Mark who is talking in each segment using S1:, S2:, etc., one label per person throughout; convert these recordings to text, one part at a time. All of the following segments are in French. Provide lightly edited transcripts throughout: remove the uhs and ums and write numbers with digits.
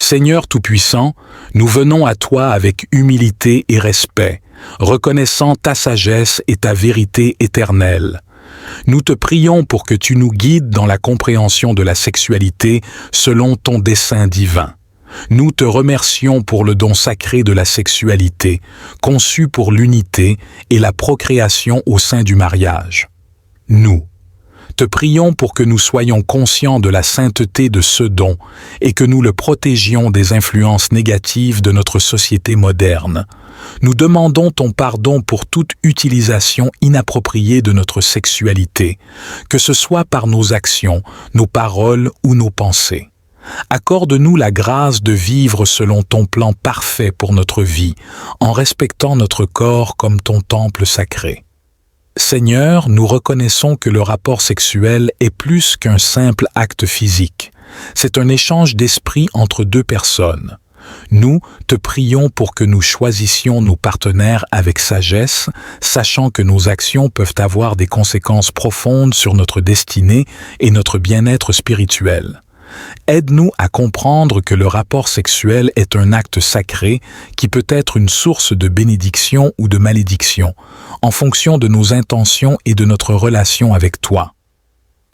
S1: Seigneur Tout-Puissant, nous venons à toi avec humilité et respect, reconnaissant ta sagesse et ta vérité éternelle. Nous te prions pour que tu nous guides dans la compréhension de la sexualité selon ton dessein divin. Nous te remercions pour le don sacré de la sexualité, conçu pour l'unité et la procréation au sein du mariage. Nous te prions pour que nous soyons conscients de la sainteté de ce don et que nous le protégions des influences négatives de notre société moderne. Nous demandons ton pardon pour toute utilisation inappropriée de notre sexualité, que ce soit par nos actions, nos paroles ou nos pensées. Accorde-nous la grâce de vivre selon ton plan parfait pour notre vie, en respectant notre corps comme ton temple sacré. Seigneur, nous reconnaissons que le rapport sexuel est plus qu'un simple acte physique. C'est un échange d'esprit entre deux personnes. Nous te prions pour que nous choisissions nos partenaires avec sagesse, sachant que nos actions peuvent avoir des conséquences profondes sur notre destinée et notre bien-être spirituel. Aide-nous à comprendre que le rapport sexuel est un acte sacré qui peut être une source de bénédiction ou de malédiction, en fonction de nos intentions et de notre relation avec toi.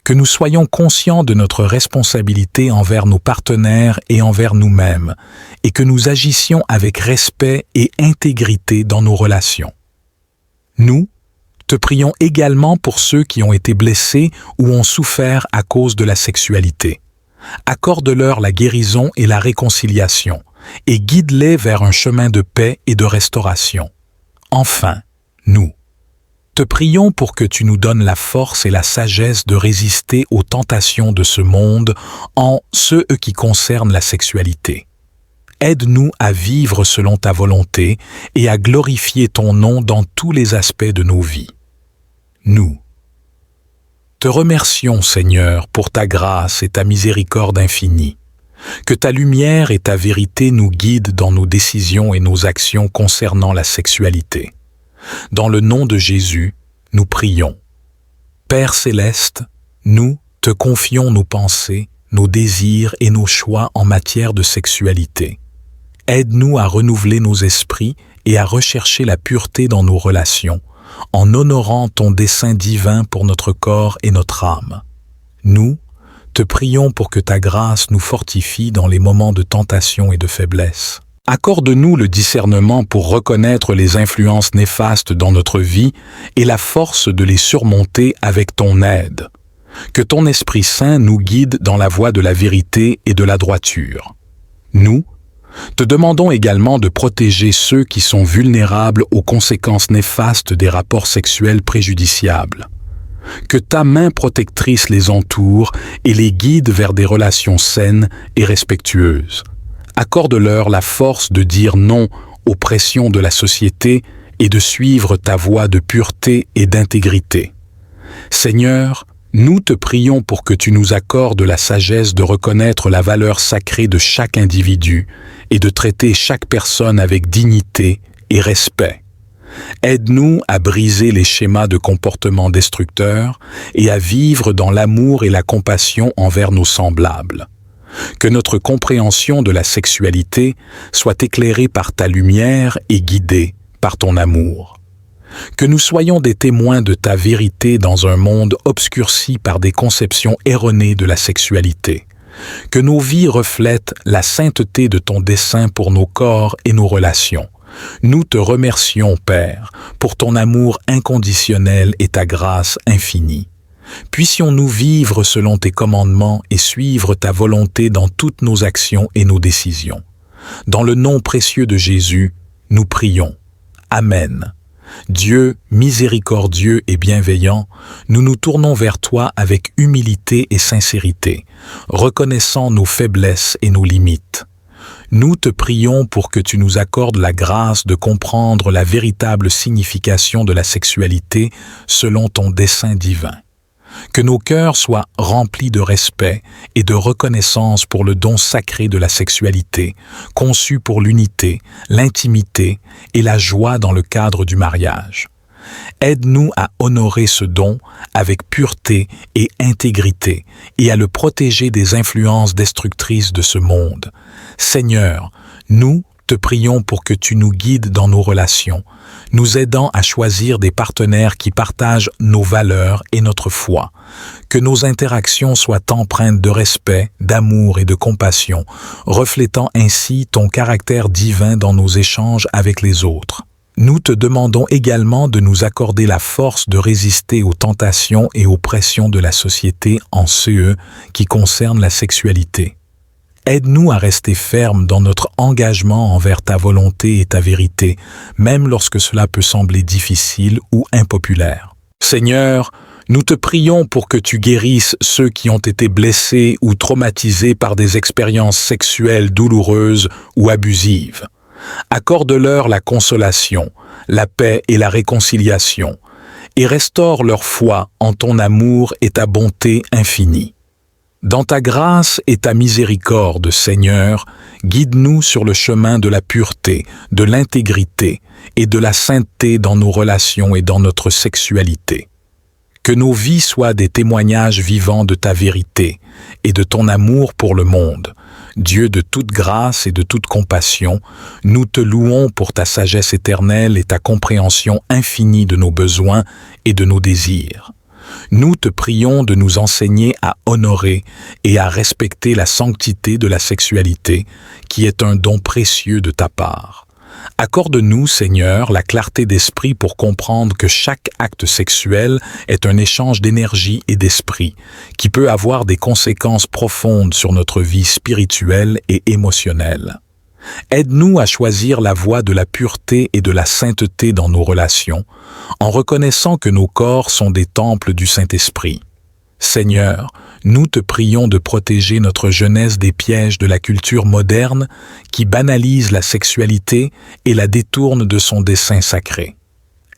S1: Que nous soyons conscients de notre responsabilité envers nos partenaires et envers nous-mêmes, et que nous agissions avec respect et intégrité dans nos relations. Nous te prions également pour ceux qui ont été blessés ou ont souffert à cause de la sexualité. Accorde-leur la guérison et la réconciliation, et guide-les vers un chemin de paix et de restauration. Enfin, nous te prions pour que tu nous donnes la force et la sagesse de résister aux tentations de ce monde en ce qui concerne la sexualité. Aide-nous à vivre selon ta volonté et à glorifier ton nom dans tous les aspects de nos vies. Nous te remercions, Seigneur, pour ta grâce et ta miséricorde infinie. Que ta lumière et ta vérité nous guident dans nos décisions et nos actions concernant la sexualité. Dans le nom de Jésus, nous prions. Père céleste, nous te confions nos pensées, nos désirs et nos choix en matière de sexualité. Aide-nous à renouveler nos esprits et à rechercher la pureté dans nos relations, en honorant ton dessein divin pour notre corps et notre âme. Nous te prions pour que ta grâce nous fortifie dans les moments de tentation et de faiblesse. Accorde-nous le discernement pour reconnaître les influences néfastes dans notre vie et la force de les surmonter avec ton aide. Que ton Esprit Saint nous guide dans la voie de la vérité et de la droiture. Nous te demandons également de protéger ceux qui sont vulnérables aux conséquences néfastes des rapports sexuels préjudiciables. Que ta main protectrice les entoure et les guide vers des relations saines et respectueuses. Accorde-leur la force de dire non aux pressions de la société et de suivre ta voie de pureté et d'intégrité. Seigneur, nous te prions pour que tu nous accordes la sagesse de reconnaître la valeur sacrée de chaque individu et de traiter chaque personne avec dignité et respect. Aide-nous à briser les schémas de comportement destructeurs et à vivre dans l'amour et la compassion envers nos semblables. Que notre compréhension de la sexualité soit éclairée par ta lumière et guidée par ton amour. Que nous soyons des témoins de ta vérité dans un monde obscurci par des conceptions erronées de la sexualité. Que nos vies reflètent la sainteté de ton dessein pour nos corps et nos relations. Nous te remercions, Père, pour ton amour inconditionnel et ta grâce infinie. Puissions-nous vivre selon tes commandements et suivre ta volonté dans toutes nos actions et nos décisions. Dans le nom précieux de Jésus, nous prions. Amen. Dieu, miséricordieux et bienveillant, nous nous tournons vers toi avec humilité et sincérité, reconnaissant nos faiblesses et nos limites. Nous te prions pour que tu nous accordes la grâce de comprendre la véritable signification de la sexualité selon ton dessein divin. Que nos cœurs soient remplis de respect et de reconnaissance pour le don sacré de la sexualité, conçu pour l'unité, l'intimité et la joie dans le cadre du mariage. Aide-nous à honorer ce don avec pureté et intégrité et à le protéger des influences destructrices de ce monde. Seigneur, nous te prions pour que tu nous guides dans nos relations, nous aidant à choisir des partenaires qui partagent nos valeurs et notre foi. Que nos interactions soient empreintes de respect, d'amour et de compassion, reflétant ainsi ton caractère divin dans nos échanges avec les autres. Nous te demandons également de nous accorder la force de résister aux tentations et aux pressions de la société en ce qui concerne la sexualité. Aide-nous à rester fermes dans notre engagement envers ta volonté et ta vérité, même lorsque cela peut sembler difficile ou impopulaire. Seigneur, nous te prions pour que tu guérisses ceux qui ont été blessés ou traumatisés par des expériences sexuelles douloureuses ou abusives. Accorde-leur la consolation, la paix et la réconciliation, et restaure leur foi en ton amour et ta bonté infinie. Dans ta grâce et ta miséricorde, Seigneur, guide-nous sur le chemin de la pureté, de l'intégrité et de la sainteté dans nos relations et dans notre sexualité. Que nos vies soient des témoignages vivants de ta vérité et de ton amour pour le monde. Dieu de toute grâce et de toute compassion, nous te louons pour ta sagesse éternelle et ta compréhension infinie de nos besoins et de nos désirs. Nous te prions de nous enseigner à honorer et à respecter la sanctité de la sexualité, qui est un don précieux de ta part. Accorde-nous, Seigneur, la clarté d'esprit pour comprendre que chaque acte sexuel est un échange d'énergie et d'esprit, qui peut avoir des conséquences profondes sur notre vie spirituelle et émotionnelle. Aide-nous à choisir la voie de la pureté et de la sainteté dans nos relations, en reconnaissant que nos corps sont des temples du Saint-Esprit. Seigneur, nous te prions de protéger notre jeunesse des pièges de la culture moderne qui banalise la sexualité et la détourne de son dessein sacré.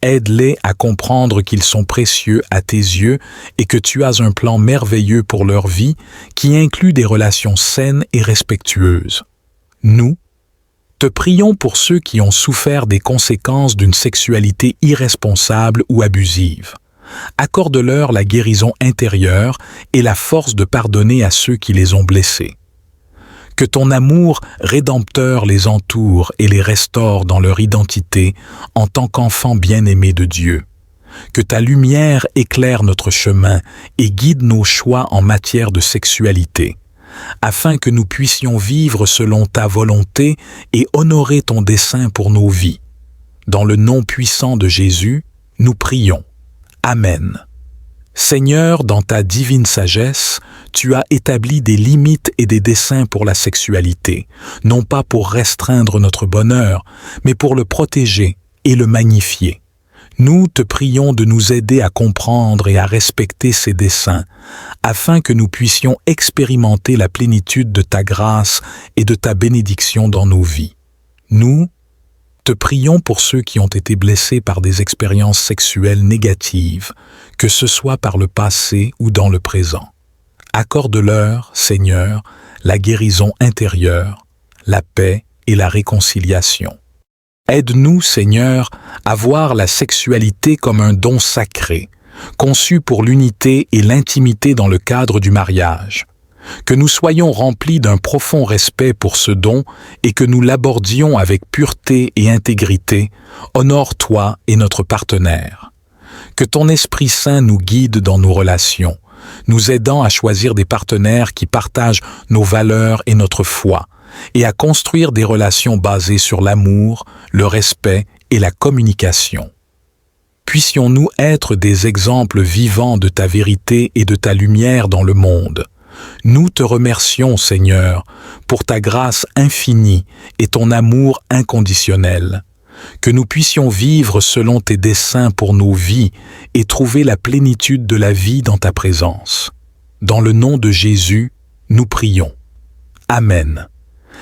S1: Aide-les à comprendre qu'ils sont précieux à tes yeux et que tu as un plan merveilleux pour leur vie qui inclut des relations saines et respectueuses. Nous te prions pour ceux qui ont souffert des conséquences d'une sexualité irresponsable ou abusive. Accorde-leur la guérison intérieure et la force de pardonner à ceux qui les ont blessés. Que ton amour rédempteur les entoure et les restaure dans leur identité en tant qu'enfants bien-aimés de Dieu. Que ta lumière éclaire notre chemin et guide nos choix en matière de sexualité, afin que nous puissions vivre selon ta volonté et honorer ton dessein pour nos vies. Dans le nom puissant de Jésus, nous prions. Amen. Seigneur, dans ta divine sagesse, tu as établi des limites et des desseins pour la sexualité, non pas pour restreindre notre bonheur, mais pour le protéger et le magnifier. Nous te prions de nous aider à comprendre et à respecter ces desseins, afin que nous puissions expérimenter la plénitude de ta grâce et de ta bénédiction dans nos vies. Nous te prions pour ceux qui ont été blessés par des expériences sexuelles négatives, que ce soit par le passé ou dans le présent. Accorde-leur, Seigneur, la guérison intérieure, la paix et la réconciliation. Aide-nous, Seigneur, à voir la sexualité comme un don sacré, conçu pour l'unité et l'intimité dans le cadre du mariage. Que nous soyons remplis d'un profond respect pour ce don et que nous l'abordions avec pureté et intégrité. Honore-toi et notre partenaire. Que ton Esprit Saint nous guide dans nos relations, nous aidant à choisir des partenaires qui partagent nos valeurs et notre foi, et à construire des relations basées sur l'amour, le respect et la communication. Puissions-nous être des exemples vivants de ta vérité et de ta lumière dans le monde. Nous te remercions, Seigneur, pour ta grâce infinie et ton amour inconditionnel. Que nous puissions vivre selon tes desseins pour nos vies et trouver la plénitude de la vie dans ta présence. Dans le nom de Jésus, nous prions. Amen.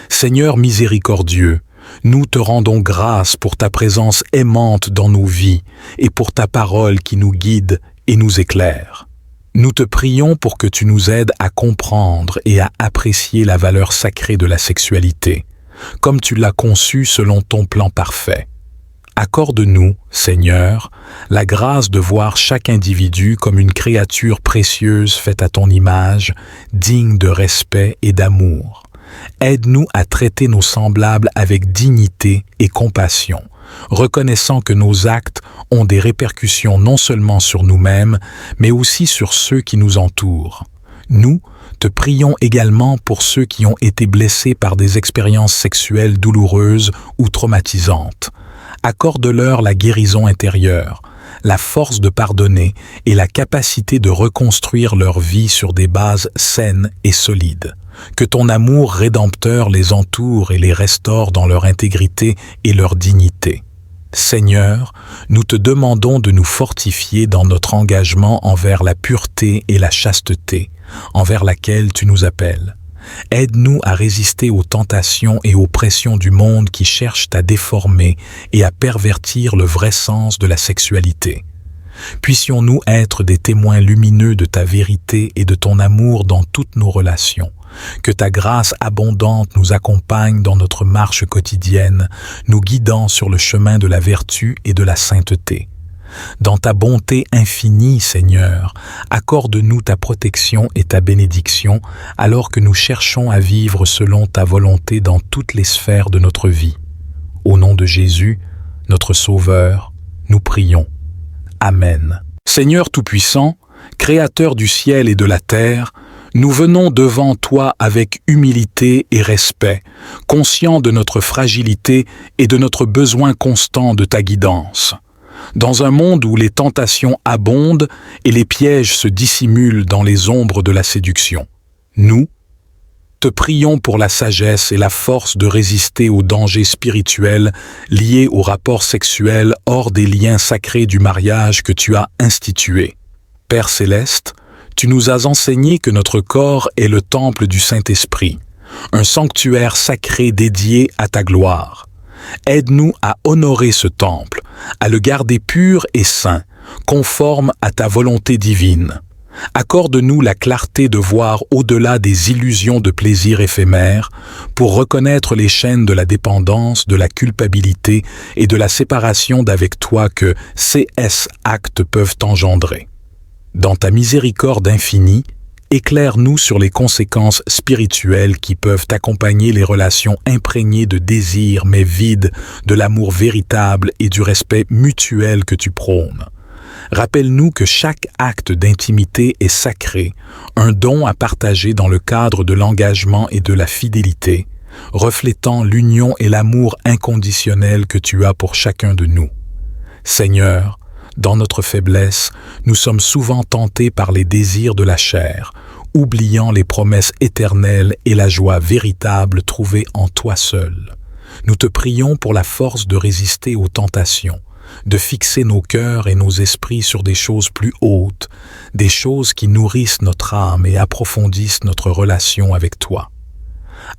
S1: Seigneur miséricordieux, nous te rendons grâce pour ta présence aimante dans nos vies et pour ta parole qui nous guide et nous éclaire. Nous te prions pour que tu nous aides à comprendre et à apprécier la valeur sacrée de la sexualité, comme tu l'as conçue selon ton plan parfait. Accorde-nous, Seigneur, la grâce de voir chaque individu comme une créature précieuse faite à ton image, digne de respect et d'amour. Aide-nous à traiter nos semblables avec dignité et compassion, reconnaissant que nos actes ont des répercussions non seulement sur nous-mêmes, mais aussi sur ceux qui nous entourent. Nous te prions également pour ceux qui ont été blessés par des expériences sexuelles douloureuses ou traumatisantes. Accorde-leur la guérison intérieure, la force de pardonner et la capacité de reconstruire leur vie sur des bases saines et solides. Que ton amour rédempteur les entoure et les restaure dans leur intégrité et leur dignité. Seigneur, nous te demandons de nous fortifier dans notre engagement envers la pureté et la chasteté, envers laquelle tu nous appelles. Aide-nous à résister aux tentations et aux pressions du monde qui cherchent à déformer et à pervertir le vrai sens de la sexualité. Puissions-nous être des témoins lumineux de ta vérité et de ton amour dans toutes nos relations. Que ta grâce abondante nous accompagne dans notre marche quotidienne, nous guidant sur le chemin de la vertu et de la sainteté. Dans ta bonté infinie, Seigneur, accorde-nous ta protection et ta bénédiction alors que nous cherchons à vivre selon ta volonté dans toutes les sphères de notre vie. Au nom de Jésus, notre Sauveur, nous prions. Amen. Seigneur Tout-Puissant, Créateur du ciel et de la terre, nous venons devant toi avec humilité et respect, conscients de notre fragilité et de notre besoin constant de ta guidance. Dans un monde où les tentations abondent et les pièges se dissimulent dans les ombres de la séduction, nous te prions pour la sagesse et la force de résister aux dangers spirituels liés aux rapports sexuels hors des liens sacrés du mariage que tu as institués. Père céleste, tu nous as enseigné que notre corps est le temple du Saint-Esprit, un sanctuaire sacré dédié à ta gloire. Aide-nous à honorer ce temple, à le garder pur et saint, conforme à ta volonté divine. Accorde-nous la clarté de voir au-delà des illusions de plaisir éphémères pour reconnaître les chaînes de la dépendance, de la culpabilité et de la séparation d'avec toi que ces actes peuvent engendrer. Dans ta miséricorde infinie, éclaire-nous sur les conséquences spirituelles qui peuvent accompagner les relations imprégnées de désir mais vides de l'amour véritable et du respect mutuel que tu prônes. Rappelle-nous que chaque acte d'intimité est sacré, un don à partager dans le cadre de l'engagement et de la fidélité, reflétant l'union et l'amour inconditionnel que tu as pour chacun de nous. Seigneur, dans notre faiblesse, nous sommes souvent tentés par les désirs de la chair, oubliant les promesses éternelles et la joie véritable trouvée en toi seul. Nous te prions pour la force de résister aux tentations, de fixer nos cœurs et nos esprits sur des choses plus hautes, des choses qui nourrissent notre âme et approfondissent notre relation avec toi.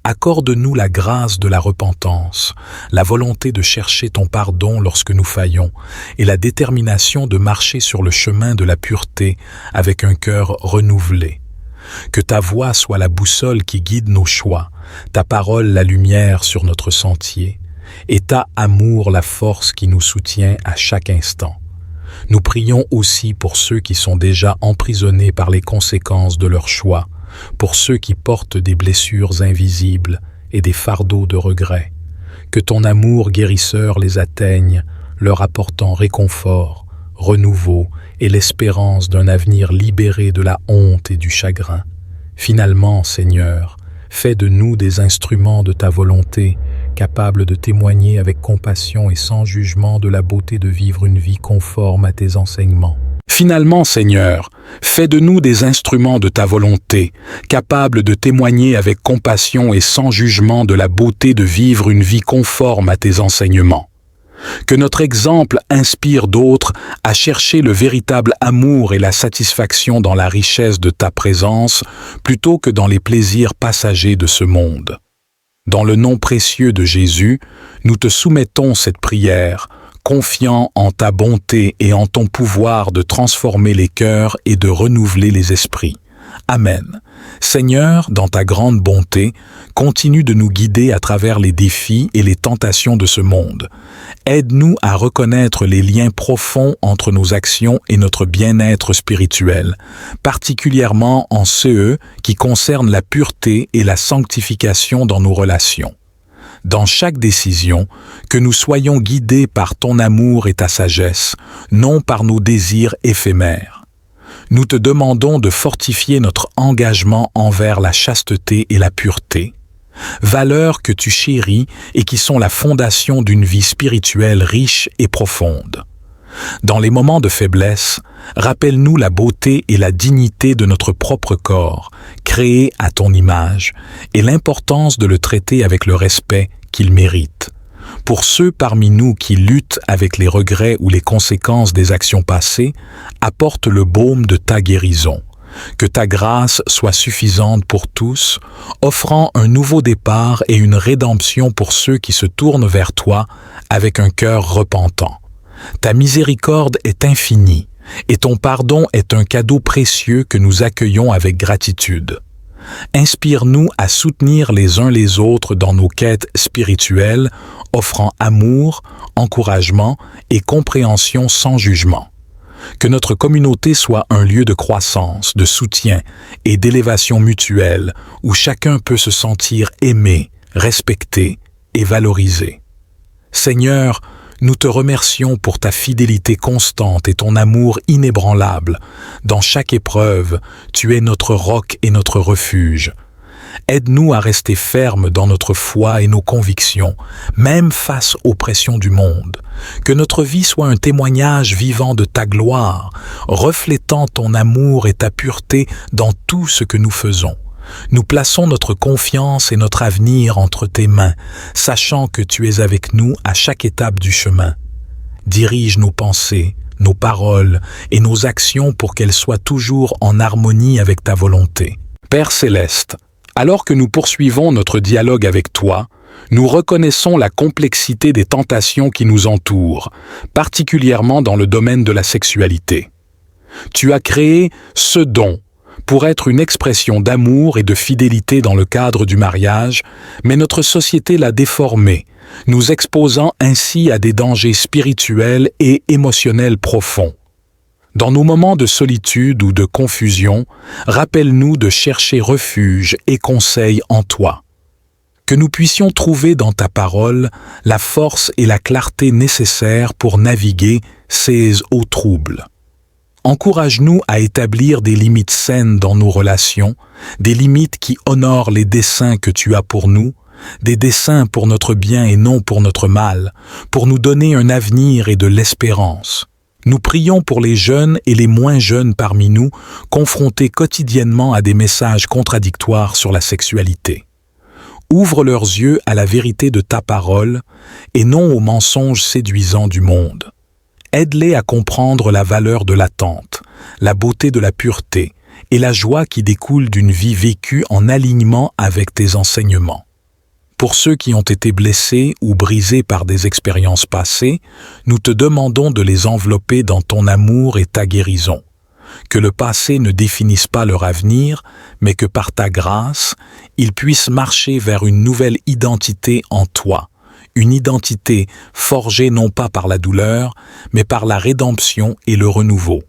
S1: Accorde-nous la grâce de la repentance, la volonté de chercher ton pardon lorsque nous faillons et la détermination de marcher sur le chemin de la pureté avec un cœur renouvelé. Que ta voix soit la boussole qui guide nos choix, ta parole la lumière sur notre sentier, et ta amour la force qui nous soutient à chaque instant. Nous prions aussi pour ceux qui sont déjà emprisonnés par les conséquences de leurs choix, pour ceux qui portent des blessures invisibles et des fardeaux de regret. Que ton amour guérisseur les atteigne, leur apportant réconfort, renouveau et l'espérance d'un avenir libéré de la honte et du chagrin. Finalement, Seigneur, fais de nous des instruments de ta volonté, capables de témoigner avec compassion et sans jugement de la beauté de vivre une vie conforme à tes enseignements. Finalement, Seigneur, fais de nous des instruments de ta volonté, capables de témoigner avec compassion et sans jugement de la beauté de vivre une vie conforme à tes enseignements. Que notre exemple inspire d'autres à chercher le véritable amour et la satisfaction dans la richesse de ta présence, plutôt que dans les plaisirs passagers de ce monde. Dans le nom précieux de Jésus, nous te soumettons cette prière, confiant en ta bonté et en ton pouvoir de transformer les cœurs et de renouveler les esprits. Amen. Seigneur, dans ta grande bonté, continue de nous guider à travers les défis et les tentations de ce monde. Aide-nous à reconnaître les liens profonds entre nos actions et notre bien-être spirituel, particulièrement en ceux qui concernent la pureté et la sanctification dans nos relations. Dans chaque décision, que nous soyons guidés par ton amour et ta sagesse, non par nos désirs éphémères. Nous te demandons de fortifier notre engagement envers la chasteté et la pureté, valeurs que tu chéris et qui sont la fondation d'une vie spirituelle riche et profonde. Dans les moments de faiblesse, rappelle-nous la beauté et la dignité de notre propre corps, créé à ton image, et l'importance de le traiter avec le respect qu'il mérite. Pour ceux parmi nous qui luttent avec les regrets ou les conséquences des actions passées, apporte le baume de ta guérison. Que ta grâce soit suffisante pour tous, offrant un nouveau départ et une rédemption pour ceux qui se tournent vers toi avec un cœur repentant. Ta miséricorde est infinie, et ton pardon est un cadeau précieux que nous accueillons avec gratitude. Inspire-nous à soutenir les uns les autres dans nos quêtes spirituelles, offrant amour, encouragement et compréhension sans jugement. Que notre communauté soit un lieu de croissance, de soutien et d'élévation mutuelle où chacun peut se sentir aimé, respecté et valorisé. Seigneur, nous te remercions pour ta fidélité constante et ton amour inébranlable. Dans chaque épreuve, tu es notre roc et notre refuge. Aide-nous à rester fermes dans notre foi et nos convictions, même face aux pressions du monde. Que notre vie soit un témoignage vivant de ta gloire, reflétant ton amour et ta pureté dans tout ce que nous faisons. Nous plaçons notre confiance et notre avenir entre tes mains, sachant que tu es avec nous à chaque étape du chemin. Dirige nos pensées, nos paroles et nos actions pour qu'elles soient toujours en harmonie avec ta volonté. Père céleste, alors que nous poursuivons notre dialogue avec toi, nous reconnaissons la complexité des tentations qui nous entourent, particulièrement dans le domaine de la sexualité. Tu as créé ce don pour être une expression d'amour et de fidélité dans le cadre du mariage, mais notre société l'a déformé, nous exposant ainsi à des dangers spirituels et émotionnels profonds. Dans nos moments de solitude ou de confusion, rappelle-nous de chercher refuge et conseil en toi. Que nous puissions trouver dans ta parole la force et la clarté nécessaires pour naviguer ces eaux troubles. Encourage-nous à établir des limites saines dans nos relations, des limites qui honorent les desseins que tu as pour nous, des desseins pour notre bien et non pour notre mal, pour nous donner un avenir et de l'espérance. Nous prions pour les jeunes et les moins jeunes parmi nous, confrontés quotidiennement à des messages contradictoires sur la sexualité. Ouvre leurs yeux à la vérité de ta parole et non aux mensonges séduisants du monde. Aide-les à comprendre la valeur de l'attente, la beauté de la pureté et la joie qui découle d'une vie vécue en alignement avec tes enseignements. Pour ceux qui ont été blessés ou brisés par des expériences passées, nous te demandons de les envelopper dans ton amour et ta guérison. Que le passé ne définisse pas leur avenir, mais que par ta grâce, ils puissent marcher vers une nouvelle identité en toi. Une identité forgée non pas par la douleur, mais par la rédemption et le renouveau.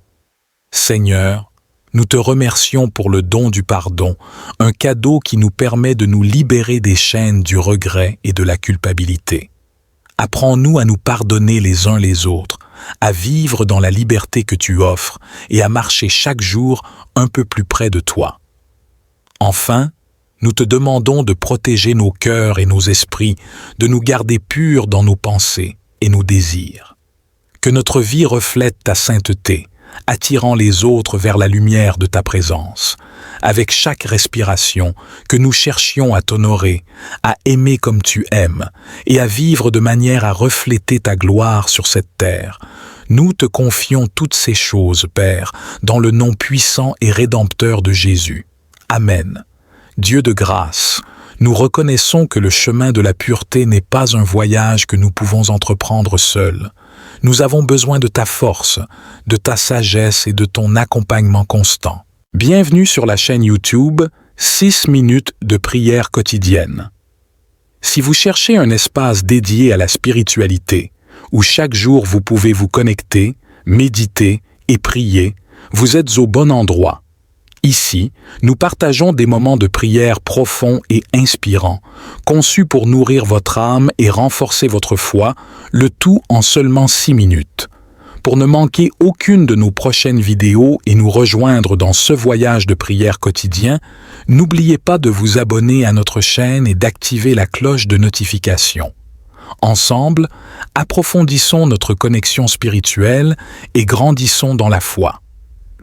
S1: Seigneur, nous te remercions pour le don du pardon, un cadeau qui nous permet de nous libérer des chaînes du regret et de la culpabilité. Apprends-nous à nous pardonner les uns les autres, à vivre dans la liberté que tu offres et à marcher chaque jour un peu plus près de toi. Enfin, nous te demandons de protéger nos cœurs et nos esprits, de nous garder purs dans nos pensées et nos désirs. Que notre vie reflète ta sainteté, attirant les autres vers la lumière de ta présence. Avec chaque respiration, que nous cherchions à t'honorer, à aimer comme tu aimes, et à vivre de manière à refléter ta gloire sur cette terre. Nous te confions toutes ces choses, Père, dans le nom puissant et rédempteur de Jésus. Amen. Dieu de grâce, nous reconnaissons que le chemin de la pureté n'est pas un voyage que nous pouvons entreprendre seuls. Nous avons besoin de ta force, de ta sagesse et de ton accompagnement constant. Bienvenue sur la chaîne YouTube 6 minutes de prière quotidienne. Si vous cherchez un espace dédié à la spiritualité, où chaque jour vous pouvez vous connecter, méditer et prier, vous êtes au bon endroit. Ici, nous partageons des moments de prière profonds et inspirants, conçus pour nourrir votre âme et renforcer votre foi, le tout en seulement 6 minutes. Pour ne manquer aucune de nos prochaines vidéos et nous rejoindre dans ce voyage de prière quotidien, n'oubliez pas de vous abonner à notre chaîne et d'activer la cloche de notification. Ensemble, approfondissons notre connexion spirituelle et grandissons dans la foi.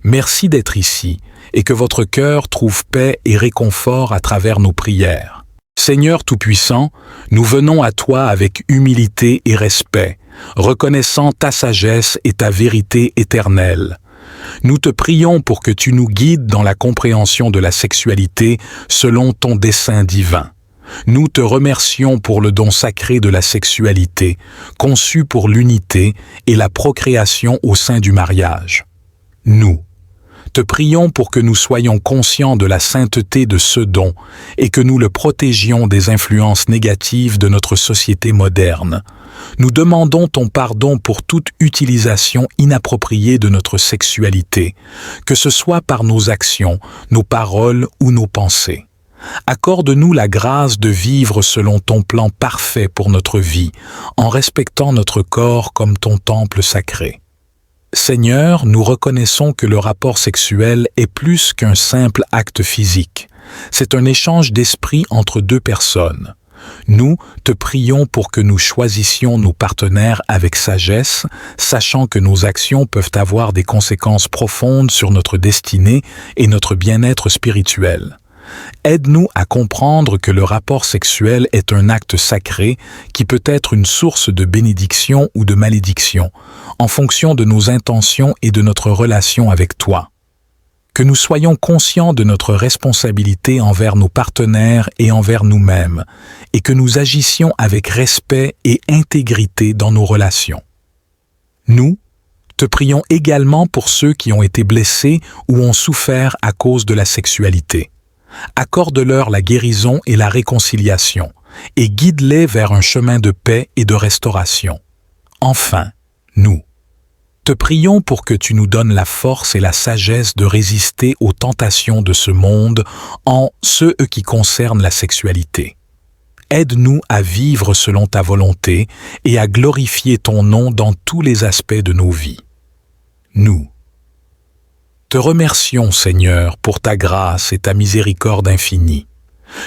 S1: Merci d'être ici et que votre cœur trouve paix et réconfort à travers nos prières. Seigneur Tout-Puissant, nous venons à toi avec humilité et respect, reconnaissant ta sagesse et ta vérité éternelle. Nous te prions pour que tu nous guides dans la compréhension de la sexualité selon ton dessein divin. Nous te remercions pour le don sacré de la sexualité, conçu pour l'unité et la procréation au sein du mariage. Nous te prions pour que nous soyons conscients de la sainteté de ce don et que nous le protégions des influences négatives de notre société moderne. Nous demandons ton pardon pour toute utilisation inappropriée de notre sexualité, que ce soit par nos actions, nos paroles ou nos pensées. Accorde-nous la grâce de vivre selon ton plan parfait pour notre vie, en respectant notre corps comme ton temple sacré. Seigneur, nous reconnaissons que le rapport sexuel est plus qu'un simple acte physique. C'est un échange d'esprit entre deux personnes. Nous te prions pour que nous choisissions nos partenaires avec sagesse, sachant que nos actions peuvent avoir des conséquences profondes sur notre destinée et notre bien-être spirituel. Aide-nous à comprendre que le rapport sexuel est un acte sacré qui peut être une source de bénédiction ou de malédiction, en fonction de nos intentions et de notre relation avec toi. Que nous soyons conscients de notre responsabilité envers nos partenaires et envers nous-mêmes, et que nous agissions avec respect et intégrité dans nos relations. Nous te prions également pour ceux qui ont été blessés ou ont souffert à cause de la sexualité. Accorde-leur la guérison et la réconciliation, et guide-les vers un chemin de paix et de restauration. Enfin, nous te prions pour que tu nous donnes la force et la sagesse de résister aux tentations de ce monde en ce qui concerne la sexualité. Aide-nous à vivre selon ta volonté et à glorifier ton nom dans tous les aspects de nos vies. Nous te remercions, Seigneur, pour ta grâce et ta miséricorde infinie.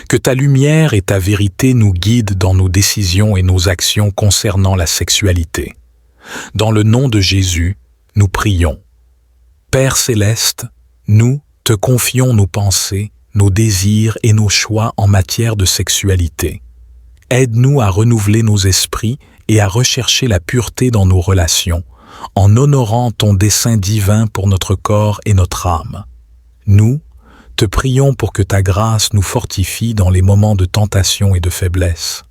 S1: Que ta lumière et ta vérité nous guident dans nos décisions et nos actions concernant la sexualité. Dans le nom de Jésus, nous prions. Père céleste, nous te confions nos pensées, nos désirs et nos choix en matière de sexualité. Aide-nous à renouveler nos esprits et à rechercher la pureté dans nos relations, en honorant ton dessein divin pour notre corps et notre âme. Nous te prions pour que ta grâce nous fortifie dans les moments de tentation et de faiblesse.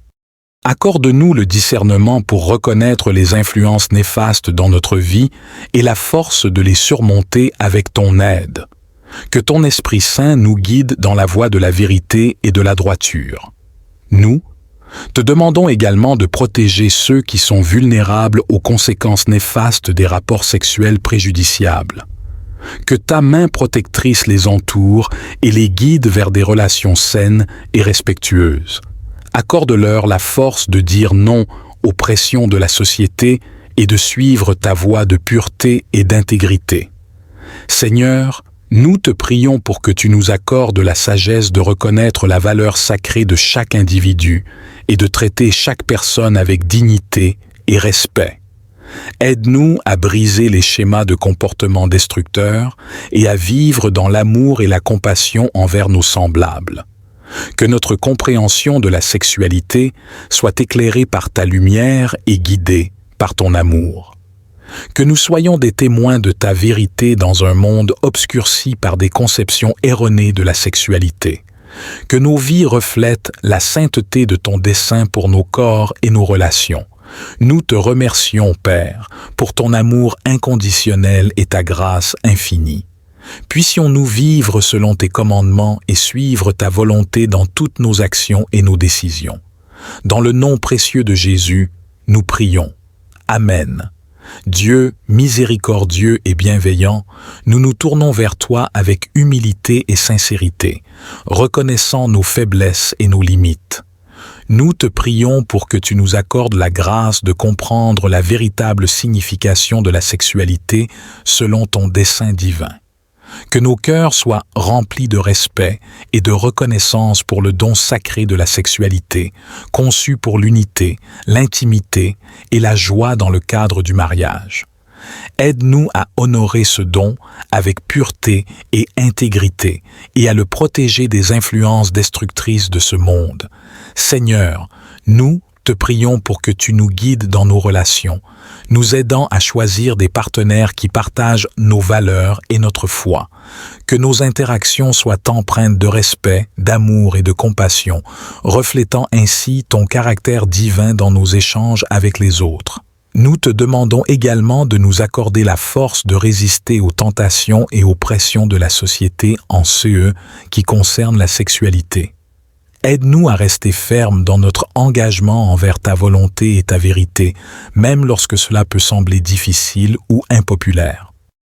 S1: Accorde-nous le discernement pour reconnaître les influences néfastes dans notre vie et la force de les surmonter avec ton aide. Que ton Esprit Saint nous guide dans la voie de la vérité et de la droiture. Nous te demandons également de protéger ceux qui sont vulnérables aux conséquences néfastes des rapports sexuels préjudiciables. Que ta main protectrice les entoure et les guide vers des relations saines et respectueuses. Accorde-leur la force de dire non aux pressions de la société et de suivre ta voie de pureté et d'intégrité. Seigneur, nous te prions pour que tu nous accordes la sagesse de reconnaître la valeur sacrée de chaque individu et de traiter chaque personne avec dignité et respect. Aide-nous à briser les schémas de comportement destructeurs et à vivre dans l'amour et la compassion envers nos semblables. Que notre compréhension de la sexualité soit éclairée par ta lumière et guidée par ton amour. Que nous soyons des témoins de ta vérité dans un monde obscurci par des conceptions erronées de la sexualité. Que nos vies reflètent la sainteté de ton dessein pour nos corps et nos relations. Nous te remercions, Père, pour ton amour inconditionnel et ta grâce infinie. Puissions-nous vivre selon tes commandements et suivre ta volonté dans toutes nos actions et nos décisions. Dans le nom précieux de Jésus, nous prions. Amen. Dieu, miséricordieux et bienveillant, nous nous tournons vers toi avec humilité et sincérité, reconnaissant nos faiblesses et nos limites. Nous te prions pour que tu nous accordes la grâce de comprendre la véritable signification de la sexualité selon ton dessein divin. Que nos cœurs soient remplis de respect et de reconnaissance pour le don sacré de la sexualité, conçu pour l'unité, l'intimité et la joie dans le cadre du mariage. Aide-nous à honorer ce don avec pureté et intégrité et à le protéger des influences destructrices de ce monde. Seigneur, nous te prions pour que tu nous guides dans nos relations, nous aidant à choisir des partenaires qui partagent nos valeurs et notre foi. Que nos interactions soient empreintes de respect, d'amour et de compassion, reflétant ainsi ton caractère divin dans nos échanges avec les autres. Nous te demandons également de nous accorder la force de résister aux tentations et aux pressions de la société en ce qui concerne la sexualité. Aide-nous à rester fermes dans notre engagement envers ta volonté et ta vérité, même lorsque cela peut sembler difficile ou impopulaire.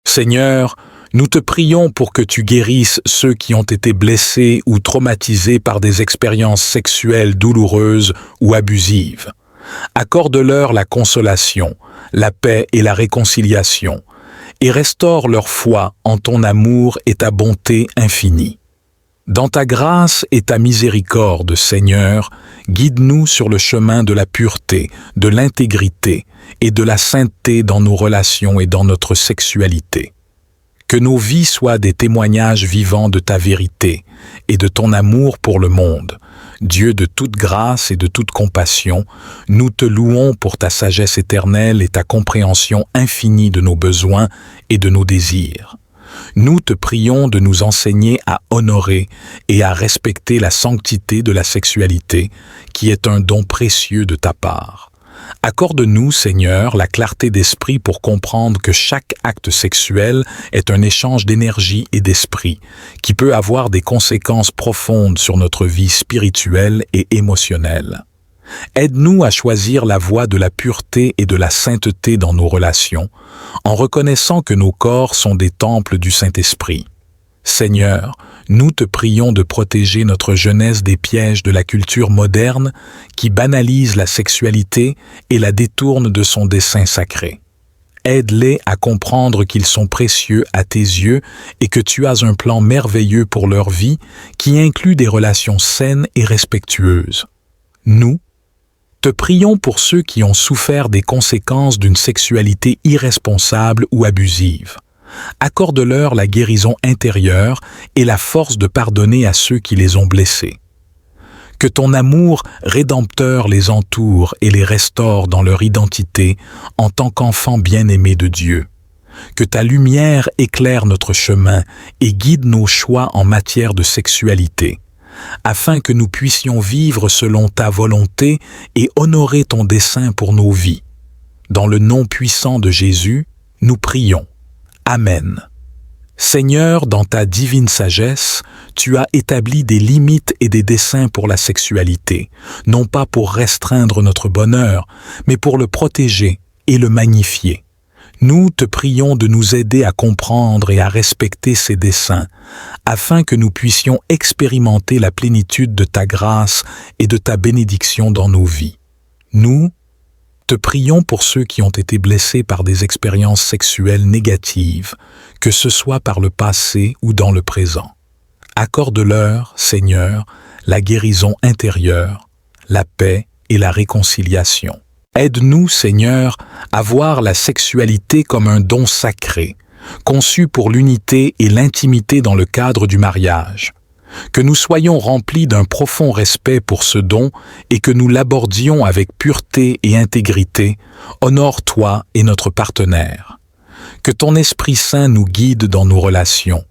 S1: Seigneur, nous te prions pour que tu guérisses ceux qui ont été blessés ou traumatisés par des expériences sexuelles douloureuses ou abusives. Accorde-leur la consolation, la paix et la réconciliation, et restaure leur foi en ton amour et ta bonté infinie. Dans ta grâce et ta miséricorde, Seigneur, guide-nous sur le chemin de la pureté, de l'intégrité et de la sainteté dans nos relations et dans notre sexualité. Que nos vies soient des témoignages vivants de ta vérité et de ton amour pour le monde. Dieu de toute grâce et de toute compassion, nous te louons pour ta sagesse éternelle et ta compréhension infinie de nos besoins et de nos désirs. Nous te prions de nous enseigner à honorer et à respecter la sanctité de la sexualité, qui est un don précieux de ta part. Accorde-nous, Seigneur, la clarté d'esprit pour comprendre que chaque acte sexuel est un échange d'énergie et d'esprit, qui peut avoir des conséquences profondes sur notre vie spirituelle et émotionnelle. Aide-nous à choisir la voie de la pureté et de la sainteté dans nos relations, en reconnaissant que nos corps sont des temples du Saint-Esprit. Seigneur, nous te prions de protéger notre jeunesse des pièges de la culture moderne qui banalise la sexualité et la détourne de son dessein sacré. Aide-les à comprendre qu'ils sont précieux à tes yeux et que tu as un plan merveilleux pour leur vie qui inclut des relations saines et respectueuses. Nous te prions pour ceux qui ont souffert des conséquences d'une sexualité irresponsable ou abusive. Accorde-leur la guérison intérieure et la force de pardonner à ceux qui les ont blessés. Que ton amour rédempteur les entoure et les restaure dans leur identité en tant qu'enfants bien-aimés de Dieu. Que ta lumière éclaire notre chemin et guide nos choix en matière de sexualité, afin que nous puissions vivre selon ta volonté et honorer ton dessein pour nos vies. Dans le nom puissant de Jésus, nous prions. Amen. Seigneur, dans ta divine sagesse, tu as établi des limites et des desseins pour la sexualité, non pas pour restreindre notre bonheur, mais pour le protéger et le magnifier. Nous te prions de nous aider à comprendre et à respecter ces desseins, afin que nous puissions expérimenter la plénitude de ta grâce et de ta bénédiction dans nos vies. Nous te prions pour ceux qui ont été blessés par des expériences sexuelles négatives, que ce soit par le passé ou dans le présent. Accorde-leur, Seigneur, la guérison intérieure, la paix et la réconciliation. Aide-nous, Seigneur, à voir la sexualité comme un don sacré, conçu pour l'unité et l'intimité dans le cadre du mariage. Que nous soyons remplis d'un profond respect pour ce don et que nous l'abordions avec pureté et intégrité. Honore-toi et notre partenaire. Que ton Esprit Saint nous guide dans nos relations,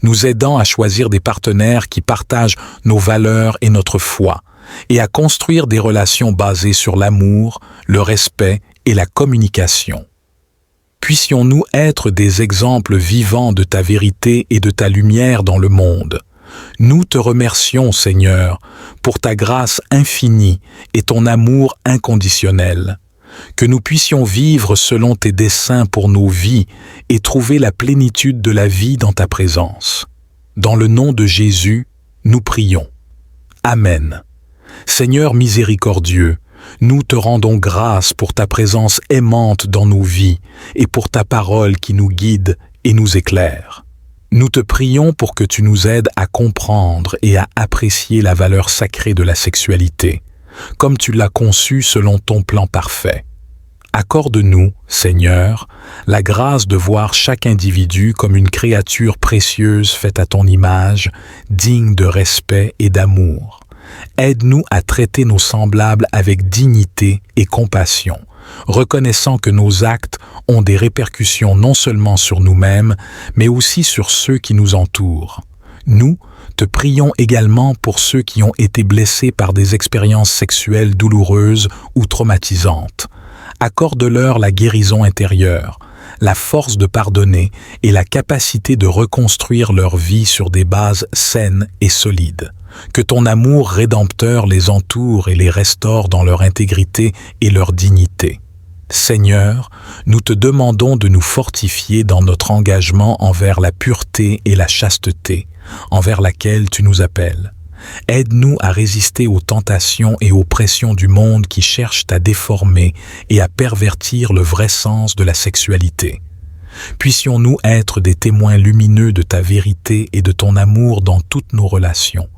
S1: nous aidant à choisir des partenaires qui partagent nos valeurs et notre foi, et à construire des relations basées sur l'amour, le respect et la communication. Puissions-nous être des exemples vivants de ta vérité et de ta lumière dans le monde. Nous te remercions, Seigneur, pour ta grâce infinie et ton amour inconditionnel. Que nous puissions vivre selon tes desseins pour nos vies et trouver la plénitude de la vie dans ta présence. Dans le nom de Jésus, nous prions. Amen. Seigneur miséricordieux, nous te rendons grâce pour ta présence aimante dans nos vies et pour ta parole qui nous guide et nous éclaire. Nous te prions pour que tu nous aides à comprendre et à apprécier la valeur sacrée de la sexualité, comme tu l'as conçue selon ton plan parfait. Accorde-nous, Seigneur, la grâce de voir chaque individu comme une créature précieuse faite à ton image, digne de respect et d'amour. Aide-nous à traiter nos semblables avec dignité et compassion, reconnaissant que nos actes ont des répercussions non seulement sur nous-mêmes, mais aussi sur ceux qui nous entourent. Nous te prions également pour ceux qui ont été blessés par des expériences sexuelles douloureuses ou traumatisantes. Accorde-leur la guérison intérieure, la force de pardonner et la capacité de reconstruire leur vie sur des bases saines et solides. Que ton amour rédempteur les entoure et les restaure dans leur intégrité et leur dignité. Seigneur, nous te demandons de nous fortifier dans notre engagement envers la pureté et la chasteté, envers laquelle tu nous appelles. Aide-nous à résister aux tentations et aux pressions du monde qui cherchent à déformer et à pervertir le vrai sens de la sexualité. Puissions-nous être des témoins lumineux de ta vérité et de ton amour dans toutes nos relations.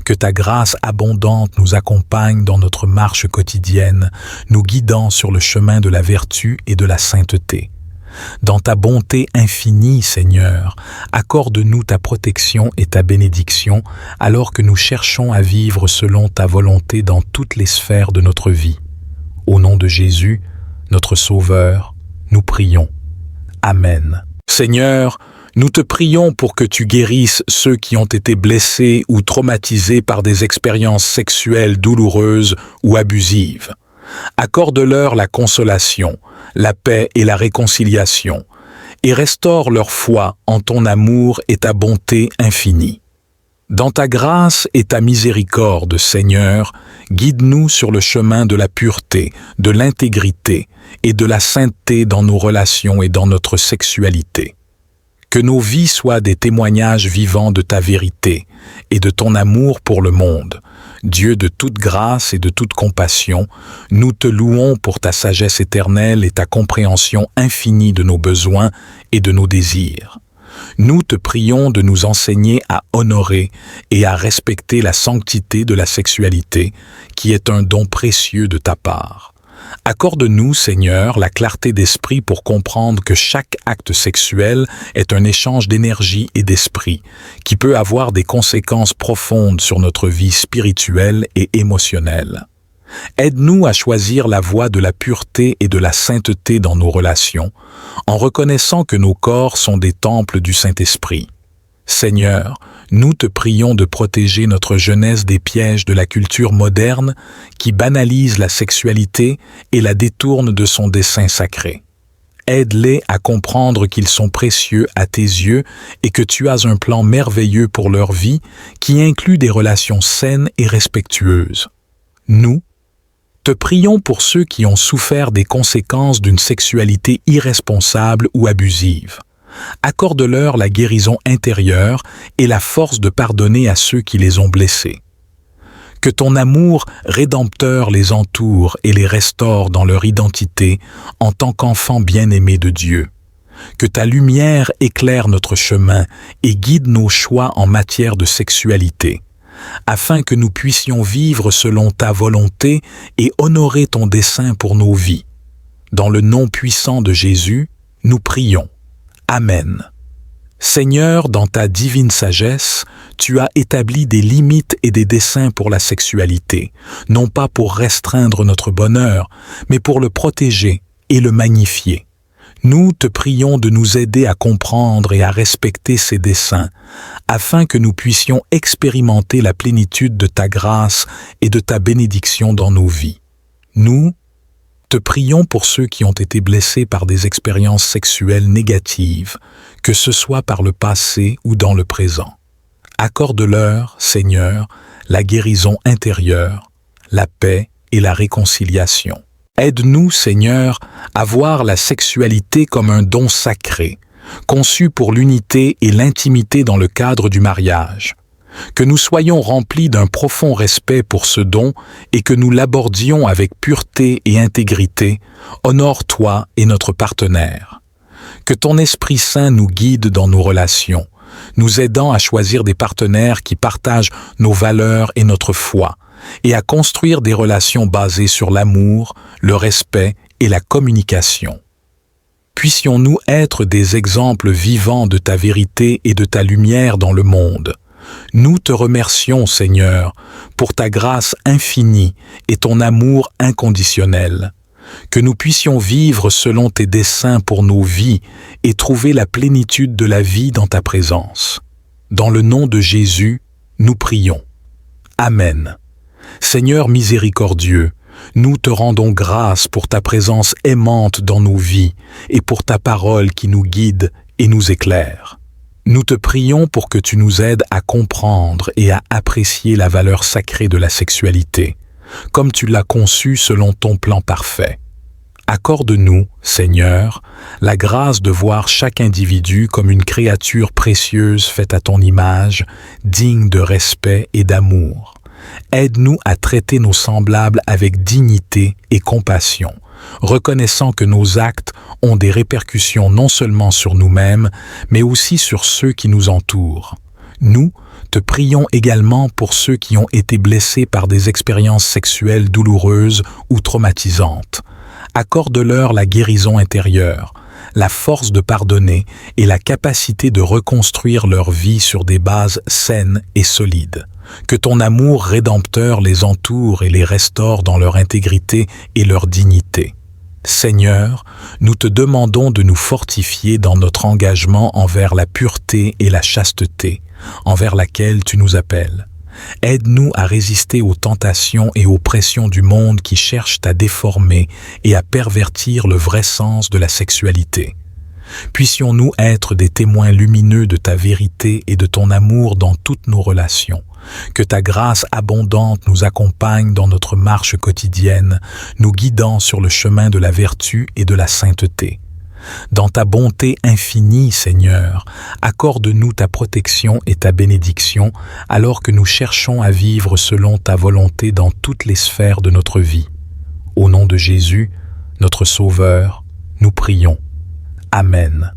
S1: Que ta grâce abondante nous accompagne dans notre marche quotidienne, nous guidant sur le chemin de la vertu et de la sainteté. Dans ta bonté infinie, Seigneur, accorde-nous ta protection et ta bénédiction alors que nous cherchons à vivre selon ta volonté dans toutes les sphères de notre vie. Au nom de Jésus, notre Sauveur, nous prions. Amen. Seigneur, nous te prions pour que tu guérisses ceux qui ont été blessés ou traumatisés par des expériences sexuelles douloureuses ou abusives. Accorde-leur la consolation, la paix et la réconciliation, et restaure leur foi en ton amour et ta bonté infinie. Dans ta grâce et ta miséricorde, Seigneur, guide-nous sur le chemin de la pureté, de l'intégrité et de la sainteté dans nos relations et dans notre sexualité. Que nos vies soient des témoignages vivants de ta vérité et de ton amour pour le monde. Dieu de toute grâce et de toute compassion, nous te louons pour ta sagesse éternelle et ta compréhension infinie de nos besoins et de nos désirs. Nous te prions de nous enseigner à honorer et à respecter la sanctité de la sexualité, qui est un don précieux de ta part. Accorde-nous, Seigneur, la clarté d'esprit pour comprendre que chaque acte sexuel est un échange d'énergie et d'esprit, qui peut avoir des conséquences profondes sur notre vie spirituelle et émotionnelle. Aide-nous à choisir la voie de la pureté et de la sainteté dans nos relations, en reconnaissant que nos corps sont des temples du Saint-Esprit. Seigneur, nous te prions de protéger notre jeunesse des pièges de la culture moderne qui banalise la sexualité et la détourne de son dessein sacré. Aide-les à comprendre qu'ils sont précieux à tes yeux et que tu as un plan merveilleux pour leur vie qui inclut des relations saines et respectueuses. Nous te prions pour ceux qui ont souffert des conséquences d'une sexualité irresponsable ou abusive. Accorde-leur la guérison intérieure et la force de pardonner à ceux qui les ont blessés. Que ton amour rédempteur les entoure et les restaure dans leur identité en tant qu'enfants bien-aimés de Dieu. Que ta lumière éclaire notre chemin et guide nos choix en matière de sexualité, afin que nous puissions vivre selon ta volonté et honorer ton dessein pour nos vies. Dans le nom puissant de Jésus, nous prions. Amen. Seigneur, dans ta divine sagesse, tu as établi des limites et des desseins pour la sexualité, non pas pour restreindre notre bonheur, mais pour le protéger et le magnifier. Nous te prions de nous aider à comprendre et à respecter ces desseins, afin que nous puissions expérimenter la plénitude de ta grâce et de ta bénédiction dans nos vies. Nous te prions pour ceux qui ont été blessés par des expériences sexuelles négatives, que ce soit par le passé ou dans le présent. Accorde-leur, Seigneur, la guérison intérieure, la paix et la réconciliation. Aide-nous, Seigneur, à voir la sexualité comme un don sacré, conçu pour l'unité et l'intimité dans le cadre du mariage. Que nous soyons remplis d'un profond respect pour ce don et que nous l'abordions avec pureté et intégrité, honore-toi et notre partenaire. Que ton Esprit Saint nous guide dans nos relations, nous aidant à choisir des partenaires qui partagent nos valeurs et notre foi, et à construire des relations basées sur l'amour, le respect et la communication. Puissions-nous être des exemples vivants de ta vérité et de ta lumière dans le monde. Nous te remercions, Seigneur, pour ta grâce infinie et ton amour inconditionnel. Que nous puissions vivre selon tes desseins pour nos vies et trouver la plénitude de la vie dans ta présence. Dans le nom de Jésus, nous prions. Amen. Seigneur miséricordieux, nous te rendons grâce pour ta présence aimante dans nos vies et pour ta parole qui nous guide et nous éclaire. Nous te prions pour que tu nous aides à comprendre et à apprécier la valeur sacrée de la sexualité, comme tu l'as conçue selon ton plan parfait. Accorde-nous, Seigneur, la grâce de voir chaque individu comme une créature précieuse faite à ton image, digne de respect et d'amour. Aide-nous à traiter nos semblables avec dignité et compassion, reconnaissant que nos actes ont des répercussions non seulement sur nous-mêmes, mais aussi sur ceux qui nous entourent. Nous te prions également pour ceux qui ont été blessés par des expériences sexuelles douloureuses ou traumatisantes. Accorde-leur la guérison intérieure, la force de pardonner et la capacité de reconstruire leur vie sur des bases saines et solides. Que ton amour rédempteur les entoure et les restaure dans leur intégrité et leur dignité. Seigneur, nous te demandons de nous fortifier dans notre engagement envers la pureté et la chasteté, envers laquelle tu nous appelles. Aide-nous à résister aux tentations et aux pressions du monde qui cherchent à déformer et à pervertir le vrai sens de la sexualité. Puissions-nous être des témoins lumineux de ta vérité et de ton amour dans toutes nos relations. Que ta grâce abondante nous accompagne dans notre marche quotidienne, nous guidant sur le chemin de la vertu et de la sainteté. Dans ta bonté infinie, Seigneur, accorde-nous ta protection et ta bénédiction alors que nous cherchons à vivre selon ta volonté dans toutes les sphères de notre vie. Au nom de Jésus, notre Sauveur, nous prions. Amen.